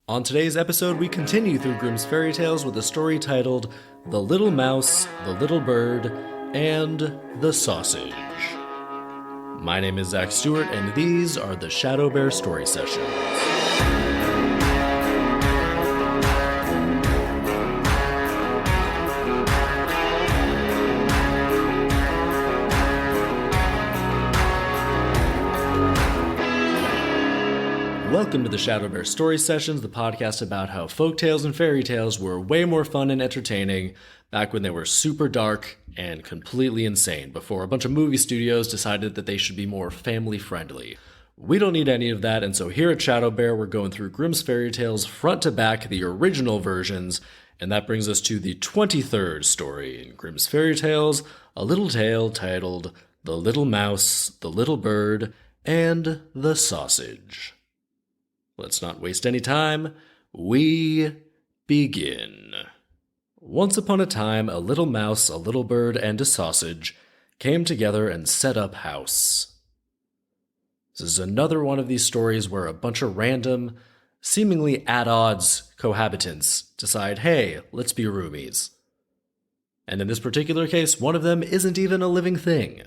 On today's episode, we continue through Grimm's fairy tales with a story titled The Little Mouse, the Little Bird, and the Sausage. My name is Zach Stewart, and these are the ShadowBear Story Sessions. Welcome to the ShadowBear Story Sessions, the podcast about how folktales and fairy tales were way more fun and entertaining back when they were super dark and completely insane, before a bunch of movie studios decided that they should be more family-friendly. We don't need any of that, and so here at ShadowBear, we're going through Grimm's fairy tales front to back, the original versions, and that brings us to the 23rd story in Grimm's fairy tales, a little tale titled The Little Mouse, the Little Bird, and the Sausage. Let's not waste any time. We begin. Once upon a time, a little mouse, a little bird, and a sausage came together and set up house. This is another one of these stories where a bunch of random, seemingly at odds cohabitants decide, hey, let's be roomies. And in this particular case, one of them isn't even a living thing.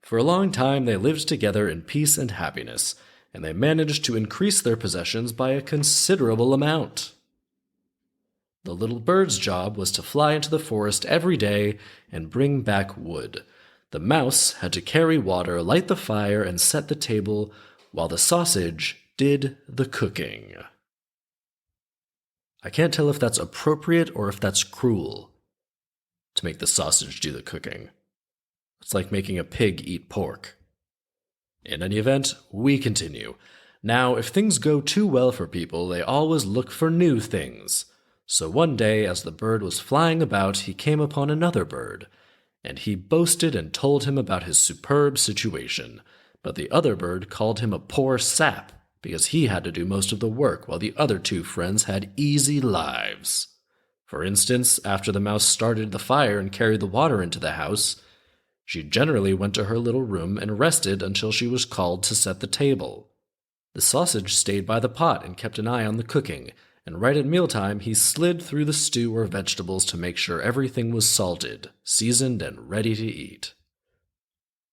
For a long time, they lived together in peace and happiness, and they managed to increase their possessions by a considerable amount. The little bird's job was to fly into the forest every day and bring back wood. The mouse had to carry water, light the fire, and set the table, while the sausage did the cooking. I can't tell if that's appropriate or if that's cruel, to make the sausage do the cooking. It's like making a pig eat pork. In any event, we continue. Now, if things go too well for people, they always look for new things. So one day, as the bird was flying about, he came upon another bird, and he boasted and told him about his superb situation. But the other bird called him a poor sap, because he had to do most of the work, while the other two friends had easy lives. For instance, after the mouse started the fire and carried the water into the house, she generally went to her little room and rested until she was called to set the table. The sausage stayed by the pot and kept an eye on the cooking, and right at mealtime he slid through the stew or vegetables to make sure everything was salted, seasoned, and ready to eat.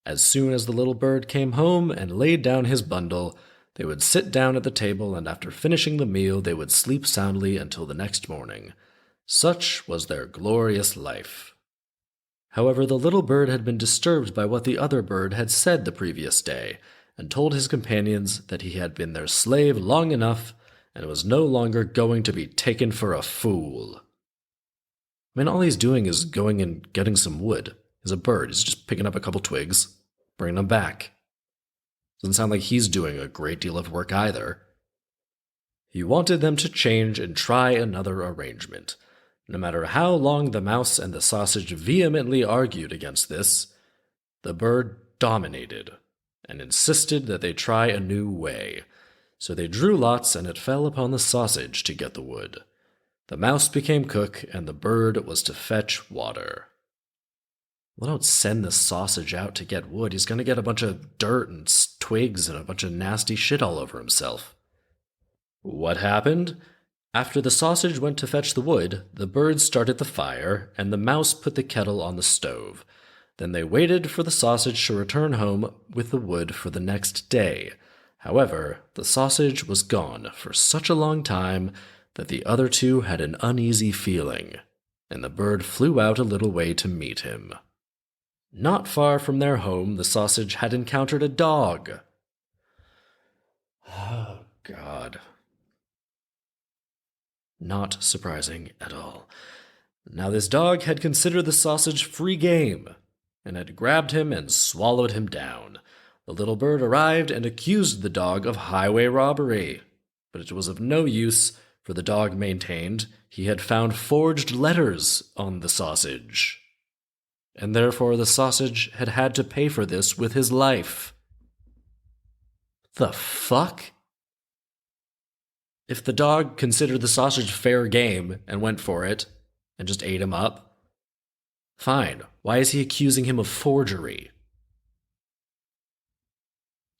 As soon as the little bird came home and laid down his bundle, they would sit down at the table, and after finishing the meal they would sleep soundly until the next morning. Such was their glorious life. However, the little bird had been disturbed by what the other bird had said the previous day, and told his companions that he had been their slave long enough and was no longer going to be taken for a fool. I mean, all he's doing is going and getting some wood. He's a bird. He's just picking up a couple twigs, bringing them back. Doesn't sound like he's doing a great deal of work either. He wanted them to change and try another arrangement. No matter how long the mouse and the sausage vehemently argued against this, the bird dominated and insisted that they try a new way. So they drew lots, and it fell upon the sausage to get the wood. The mouse became cook, and the bird was to fetch water. Well, don't send the sausage out to get wood. He's going to get a bunch of dirt and twigs and a bunch of nasty shit all over himself. What happened? After the sausage went to fetch the wood, the bird started the fire, and the mouse put the kettle on the stove. Then they waited for the sausage to return home with the wood for the next day. However, the sausage was gone for such a long time that the other two had an uneasy feeling, and the bird flew out a little way to meet him. Not far from their home, the sausage had encountered a dog. Oh, God. Not surprising at all. Now this dog had considered the sausage free game, and had grabbed him and swallowed him down. The little bird arrived and accused the dog of highway robbery, but it was of no use, for the dog maintained he had found forged letters on the sausage, and therefore the sausage had had to pay for this with his life. The fuck? If the dog considered the sausage fair game and went for it, and just ate him up, fine. Why is he accusing him of forgery?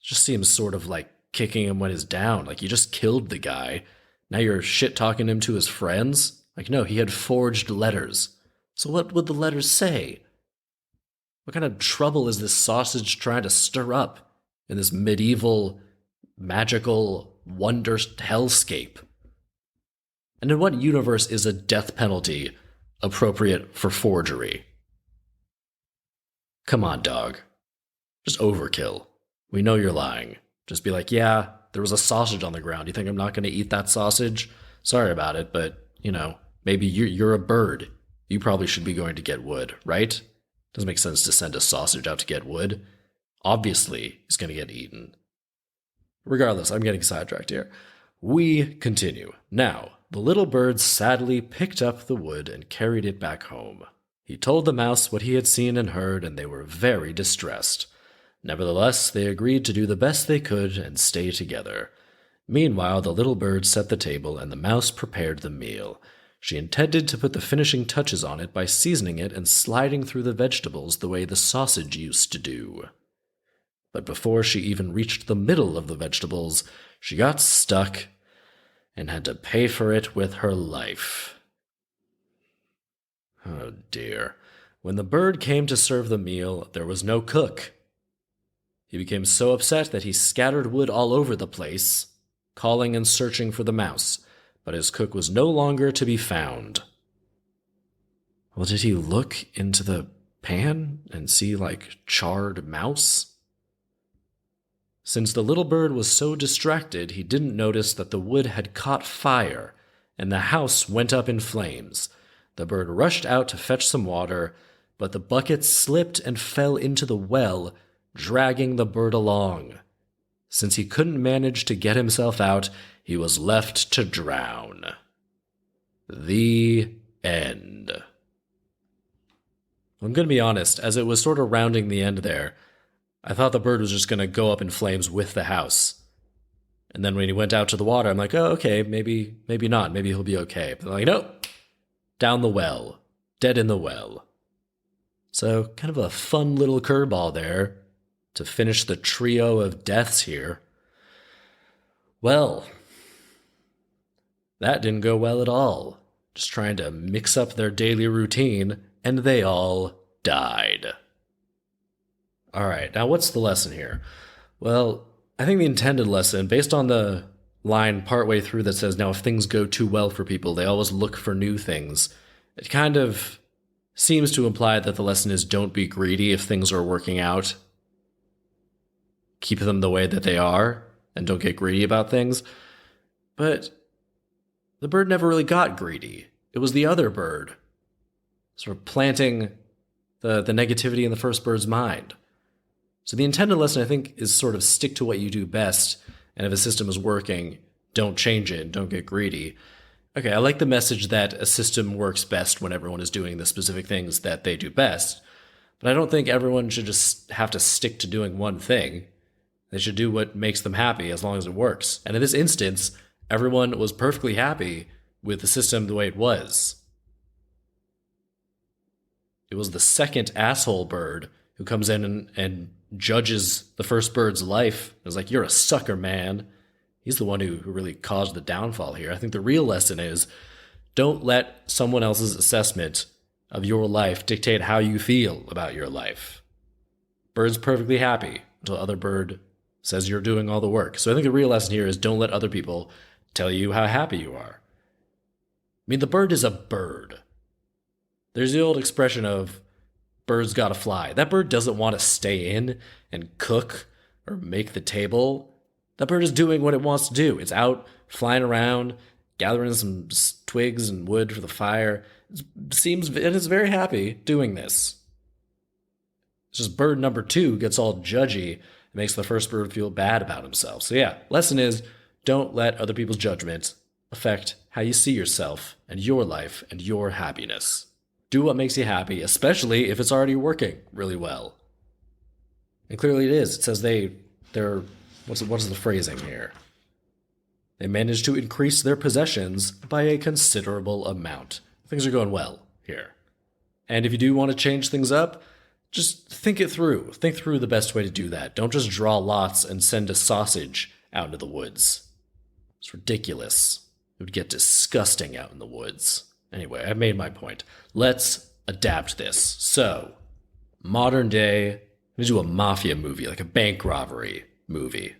Just seems sort of like kicking him when he's down. Like, you just killed the guy. Now you're shit-talking him to his friends? Like, no, he had forged letters. So what would the letters say? What kind of trouble is this sausage trying to stir up in this medieval, magical, wonder hellscape? And in what universe is a death penalty appropriate for forgery? Come on, dog. Just overkill. We know you're lying. Just be like, yeah, there was a sausage on the ground. You think I'm not going to eat that sausage? Sorry about it, but, maybe you're a bird. You probably should be going to get wood, right? Doesn't make sense to send a sausage out to get wood. Obviously, he's going to get eaten. Regardless, I'm getting sidetracked here. We continue. Now, the little bird sadly picked up the wood and carried it back home. He told the mouse what he had seen and heard, and they were very distressed. Nevertheless, they agreed to do the best they could and stay together. Meanwhile, the little bird set the table, and the mouse prepared the meal. She intended to put the finishing touches on it by seasoning it and sliding through the vegetables the way the sausage used to do. But before she even reached the middle of the vegetables, she got stuck and had to pay for it with her life. Oh dear. When the bird came to serve the meal, there was no cook. He became so upset that he scattered wood all over the place, calling and searching for the mouse, but his cook was no longer to be found. Well, did he look into the pan and see, charred mouse? Since the little bird was so distracted, he didn't notice that the wood had caught fire, and the house went up in flames. The bird rushed out to fetch some water, but the bucket slipped and fell into the well, dragging the bird along. Since he couldn't manage to get himself out, he was left to drown. The end. I'm going to be honest, as it was sort of rounding the end there, I thought the bird was just going to go up in flames with the house. And then when he went out to the water, I'm like, oh, okay, maybe not. Maybe he'll be okay. But I'm like, nope. Down the well. Dead in the well. So, kind of a fun little curveball there to finish the trio of deaths here. Well, that didn't go well at all. Just trying to mix up their daily routine, and they all died. All right, now what's the lesson here? Well, I think the intended lesson, based on the line partway through that says, now if things go too well for people, they always look for new things, it kind of seems to imply that the lesson is don't be greedy if things are working out. Keep them the way that they are, and don't get greedy about things. But the bird never really got greedy. It was the other bird, sort of planting the negativity in the first bird's mind. So the intended lesson, I think, is sort of stick to what you do best, and if a system is working, don't change it, don't get greedy. Okay, I like the message that a system works best when everyone is doing the specific things that they do best, but I don't think everyone should just have to stick to doing one thing. They should do what makes them happy as long as it works. And in this instance, everyone was perfectly happy with the system the way it was. It was the second asshole bird who comes in and judges the first bird's life. It was like, you're a sucker, man. He's the one who really caused the downfall here. I think the real lesson is don't let someone else's assessment of your life dictate how you feel about your life. Bird's perfectly happy until other bird says you're doing all the work. So I think the real lesson here is don't let other people tell you how happy you are. I mean, the bird is a bird. There's the old expression of birds gotta fly. That bird doesn't want to stay in and cook or make the table. That bird is doing what it wants to do. It's out flying around, gathering some twigs and wood for the fire. It is very happy doing this. It's just bird number 2 gets all judgy and makes the first bird feel bad about himself. So yeah, lesson is don't let other people's judgment affect how you see yourself and your life and your happiness. Do what makes you happy, especially if it's already working really well. And clearly it is. It says they're what's the phrasing here? They managed to increase their possessions by a considerable amount. Things are going well here. And if you do want to change things up, just think it through. Think through the best way to do that. Don't just draw lots and send a sausage out into the woods. It's ridiculous. It would get disgusting out in the woods. Anyway, I've made my point. Let's adapt this. So, modern day, we do a mafia movie, like a bank robbery movie.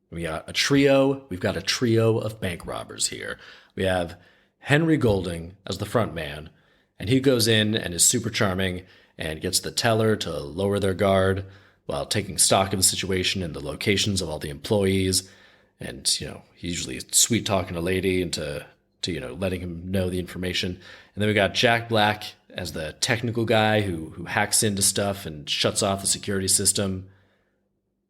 We've got a trio of bank robbers here. We have Henry Golding as the front man, and he goes in and is super charming and gets the teller to lower their guard while taking stock of the situation and the locations of all the employees. And, he's usually sweet talking a lady into letting him know the information. And then we got Jack Black as the technical guy who hacks into stuff and shuts off the security system.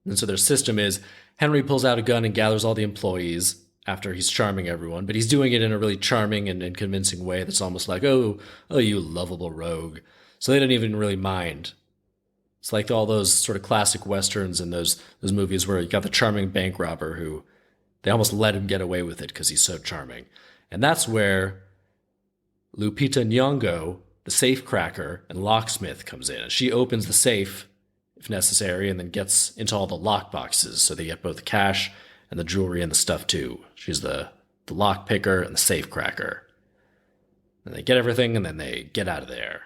And so their system is Henry pulls out a gun and gathers all the employees after he's charming everyone, but he's doing it in a really charming and convincing way that's almost like, oh, you lovable rogue. So they don't even really mind. It's like all those sort of classic westerns and those movies where you got the charming bank robber who they almost let him get away with it because he's so charming. And that's where Lupita Nyong'o, the safe cracker and locksmith, comes in. She opens the safe, if necessary, and then gets into all the lock boxes so they get both the cash and the jewelry and the stuff too. She's the lock picker and the safe cracker. And they get everything and then they get out of there.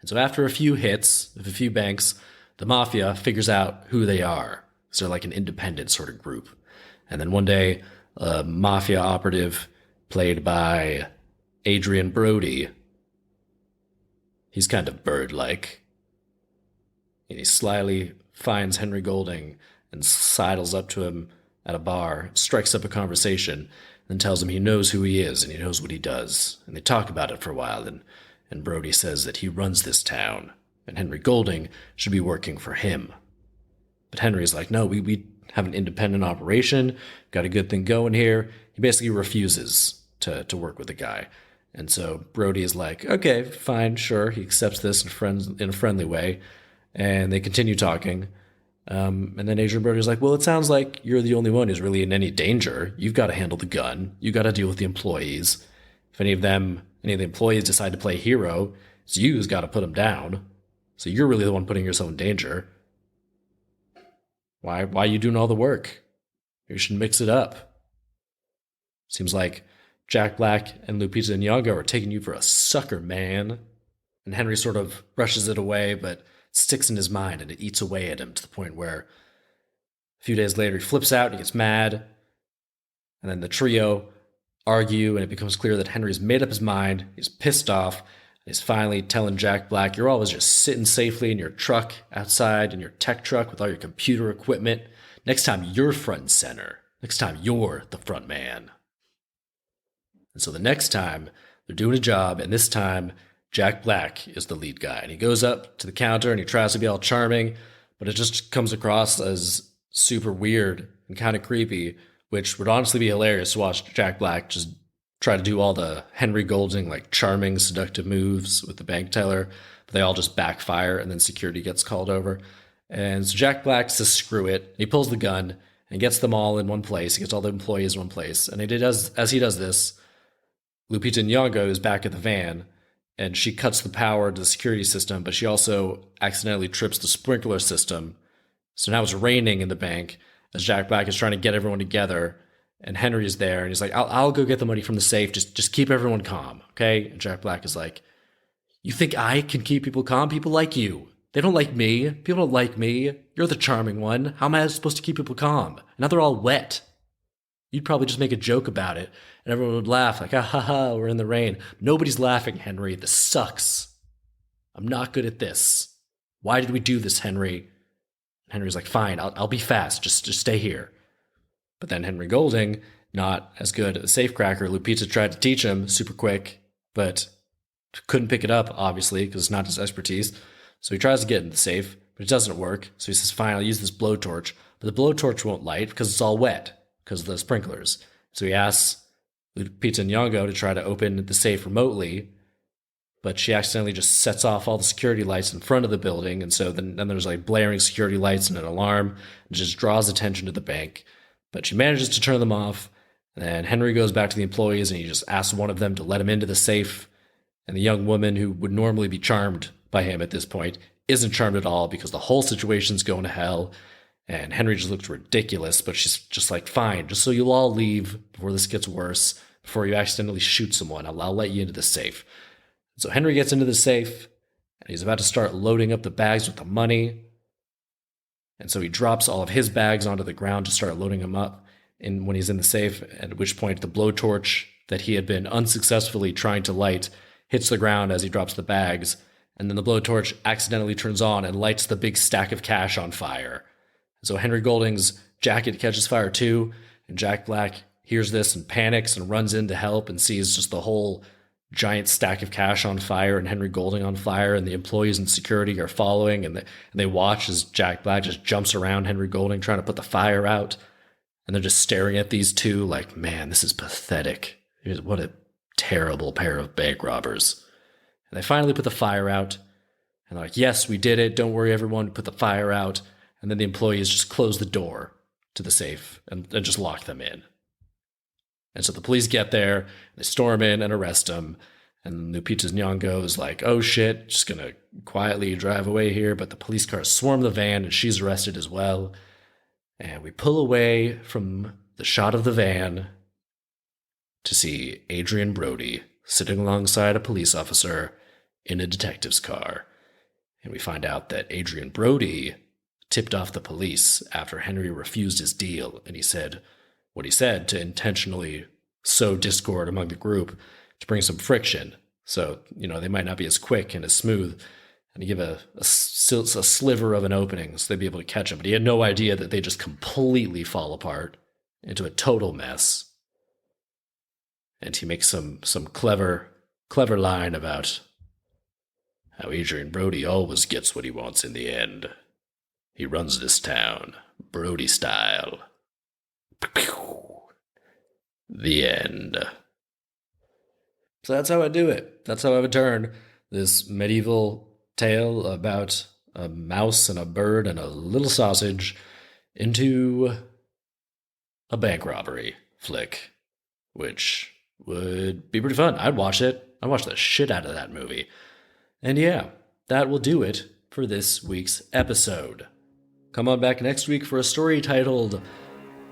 And so after a few hits of a few banks, the mafia figures out who they are. So they're like an independent sort of group. And then one day, a mafia operative played by Adrian Brody, he's kind of bird-like, and he slyly finds Henry Golding and sidles up to him at a bar, strikes up a conversation, and tells him he knows who he is and he knows what he does. And they talk about it for a while, and Brody says that he runs this town, and Henry Golding should be working for him. But Henry's like, no, we have an independent operation, got a good thing going here. He basically refuses to work with the guy. And so Brody is like, okay, fine, sure. He accepts this in a friendly way. And they continue talking. And then Adrian Brody's like, well, it sounds like you're the only one who's really in any danger. You've got to handle the gun. You've got to deal with the employees. If any of the employees decide to play hero, it's you who's got to put them down. So you're really the one putting yourself in danger. Why are you doing all the work? You should mix it up. Seems like Jack Black and Lupita Nyong'o are taking you for a sucker, man. And Henry sort of brushes it away, but it sticks in his mind and it eats away at him to the point where a few days later he flips out and he gets mad. And then the trio argue and it becomes clear that Henry's made up his mind. He's pissed off. He's finally telling Jack Black, you're always just sitting safely in your truck outside, in your tech truck with all your computer equipment. Next time you're front and center. Next time you're the front man. And so the next time they're doing a job, and this time Jack Black is the lead guy. And he goes up to the counter and he tries to be all charming, but it just comes across as super weird and kind of creepy, which would honestly be hilarious to watch Jack Black just try to do all the Henry Golding, like charming, seductive moves with the bank teller, but they all just backfire and then security gets called over. And so Jack Black says, screw it. He pulls the gun and gets them all in one place. He gets all the employees in one place. And as he does this, Lupita Nyong'o is back at the van and she cuts the power to the security system, but she also accidentally trips the sprinkler system. So now it's raining in the bank as Jack Black is trying to get everyone together. And Henry is there, and he's like, I'll go get the money from the safe. Just keep everyone calm, okay? And Jack Black is like, you think I can keep people calm? People like you. They don't like me. People don't like me. You're the charming one. How am I supposed to keep people calm? Now they're all wet. You'd probably just make a joke about it, and everyone would laugh like, ah, ha, ha, we're in the rain. Nobody's laughing, Henry. This sucks. I'm not good at this. Why did we do this, Henry? And Henry's like, fine, I'll be fast. Just stay here. But then Henry Golding, not as good at a safecracker, Lupita tried to teach him super quick, but couldn't pick it up, obviously, because it's not his expertise. So he tries to get in the safe, but it doesn't work. So he says, fine, I'll use this blowtorch. But the blowtorch won't light because it's all wet, because of the sprinklers. So he asks Lupita Nyong'o to try to open the safe remotely, but she accidentally just sets off all the security lights in front of the building. And so then there's like blaring security lights and an alarm, and just draws attention to the bank. But she manages to turn them off, and then Henry goes back to the employees, and he just asks one of them to let him into the safe. And the young woman, who would normally be charmed by him at this point, isn't charmed at all because the whole situation's going to hell. And Henry just looks ridiculous, but she's just like, fine, just so you'll all leave before this gets worse, before you accidentally shoot someone, I'll let you into the safe. So Henry gets into the safe, and he's about to start loading up the bags with the money. And so he drops all of his bags onto the ground to start loading them up when he's in the safe, at which point the blowtorch that he had been unsuccessfully trying to light hits the ground as he drops the bags, and then the blowtorch accidentally turns on and lights the big stack of cash on fire. So Henry Golding's jacket catches fire too, and Jack Black hears this and panics and runs in to help and sees just the whole giant stack of cash on fire and Henry Golding on fire, and the employees and security are following, and they watch as Jack Black just jumps around Henry Golding trying to put the fire out, and they're just staring at these two like, man, this is pathetic. What a terrible pair of bank robbers. And they finally put the fire out, and they're like, yes, we did it, don't worry everyone, put the fire out. And then the employees just close the door to the safe and just lock them in. And so the police get there, they storm in and arrest him. And Lupita Nyong'o is like, oh shit, just gonna quietly drive away here. But the police cars swarm the van and she's arrested as well. And we pull away from the shot of the van to see Adrian Brody sitting alongside a police officer in a detective's car. And we find out that Adrian Brody tipped off the police after Henry refused his deal, and he said what he said to intentionally sow discord among the group to bring some friction. So, they might not be as quick and as smooth, and to give a sliver of an opening so they'd be able to catch him. But he had no idea that they just completely fall apart into a total mess. And he makes some clever line about how Adrian Brody always gets what he wants in the end. He runs this town, Brody style. The end. So that's how I do it. That's how I would turn this medieval tale about a mouse and a bird and a little sausage into a bank robbery flick, which would be pretty fun. I'd watch it. I'd watch the shit out of that movie. And yeah, that will do it for this week's episode. Come on back next week for a story titled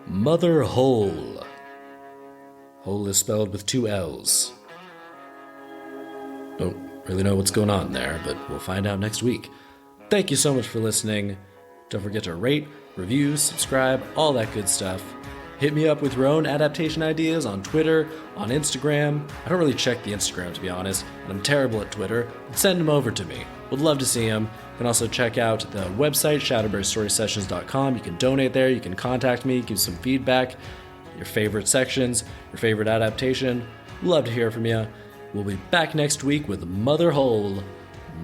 Mother Hole. Hole is spelled with 2 L's. Don't really know what's going on there, but we'll find out next week. Thank you so much for listening. Don't forget to rate, review, subscribe, all that good stuff. Hit me up with your own adaptation ideas on Twitter, on Instagram. I don't really check the Instagram, to be honest, and I'm terrible at Twitter, but send them over to me. Would love to see them. You can also check out the website, ShadowBearStorySessions.com. You can donate there, you can contact me, give some feedback, your favorite sections, your favorite adaptation. Love to hear from you. We'll be back next week with Mother Hole.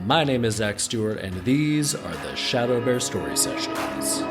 My name is Zach Stewart, and these are the ShadowBear Story Sessions.